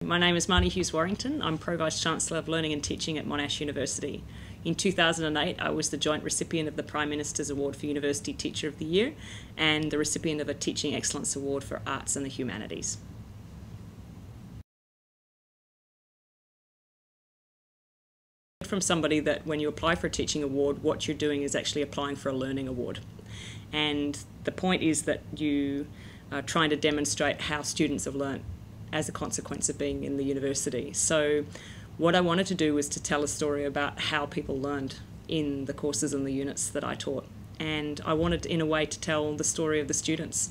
My name is Marnie Hughes-Warrington. I'm Pro Vice-Chancellor of Learning and Teaching at Monash University. In 2008, I was the joint recipient of the Prime Minister's Award for University Teacher of the Year and the recipient of a Teaching Excellence Award for Arts and the Humanities. From somebody that when you apply for a teaching award, what you're doing is actually applying for a learning award. And the point is that you are trying to demonstrate how students have learnt as a consequence of being in the university. So what I wanted to do was to tell a story about how people learned in the courses and the units that I taught. And I wanted, in a way, to tell the story of the students.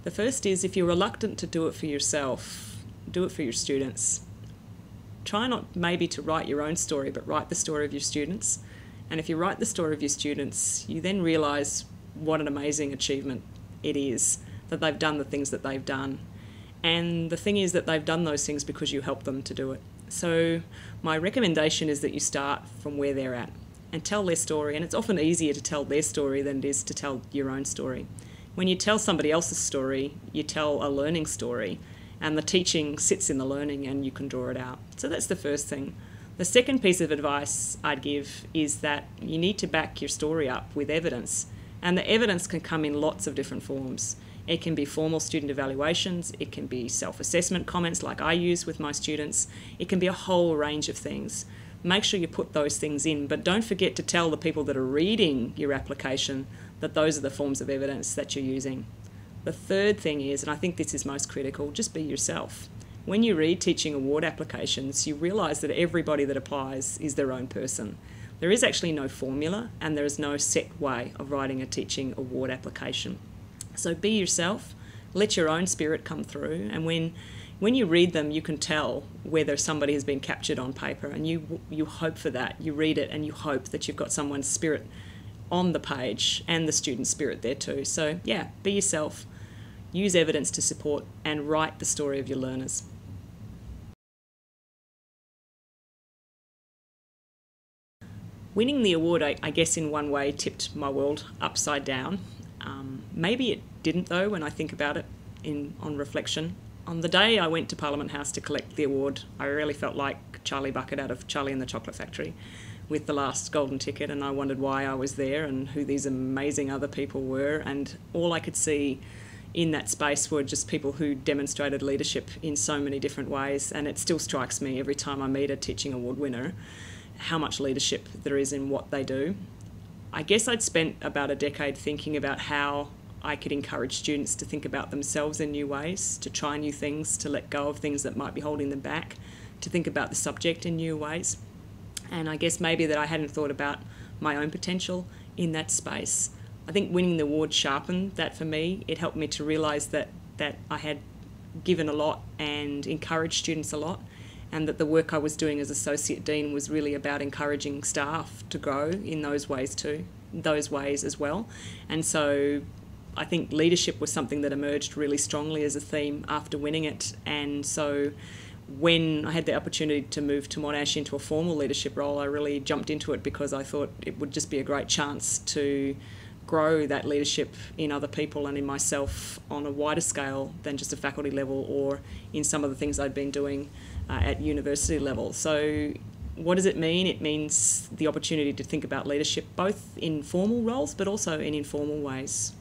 The first is, if you're reluctant to do it for yourself, do it for your students. Try not maybe to write your own story, but write the story of your students. And if you write the story of your students, you then realise what an amazing achievement it is that they've done the things that they've done. And the thing is that they've done those things because you helped them to do it. So my recommendation is that you start from where they're at and tell their story. And it's often easier to tell their story than it is to tell your own story. When you tell somebody else's story, you tell a learning story, and the teaching sits in the learning and you can draw it out. So that's the first thing. The second piece of advice I'd give is that you need to back your story up with evidence. And the evidence can come in lots of different forms. It can be formal student evaluations, it can be self-assessment comments like I use with my students, it can be a whole range of things. Make sure you put those things in, but don't forget to tell the people that are reading your application that those are the forms of evidence that you're using. The third thing is, and I think this is most critical, just be yourself. When you read teaching award applications, you realise that everybody that applies is their own person. There is actually no formula and there is no set way of writing a teaching award application. So be yourself, let your own spirit come through, and when you read them you can tell whether somebody has been captured on paper, and you hope for that. You read it and you hope that you've got someone's spirit on the page and the student's spirit there too. So yeah, be yourself, use evidence to support and write the story of your learners. Winning the award, I guess in one way, tipped my world upside down. Maybe it didn't though, when I think about it on reflection. On the day I went to Parliament House to collect the award, I really felt like Charlie Bucket out of Charlie and the Chocolate Factory with the last golden ticket, and I wondered why I was there and who these amazing other people were, and all I could see in that space were just people who demonstrated leadership in so many different ways. And it still strikes me every time I meet a teaching award winner how much leadership there is in what they do. I guess I'd spent about a decade thinking about how I could encourage students to think about themselves in new ways, to try new things, to let go of things that might be holding them back, to think about the subject in new ways. And I guess maybe that I hadn't thought about my own potential in that space. I think winning the award sharpened that for me. It helped me to realise that I had given a lot and encouraged students a lot, and that the work I was doing as Associate Dean was really about encouraging staff to grow in those ways too, those ways as well. And so I think leadership was something that emerged really strongly as a theme after winning it. And so when I had the opportunity to move to Monash into a formal leadership role, I really jumped into it because I thought it would just be a great chance to grow that leadership in other people and in myself on a wider scale than just a faculty level or in some of the things I'd been doing at university level. So what does it mean? It means the opportunity to think about leadership both in formal roles but also in informal ways.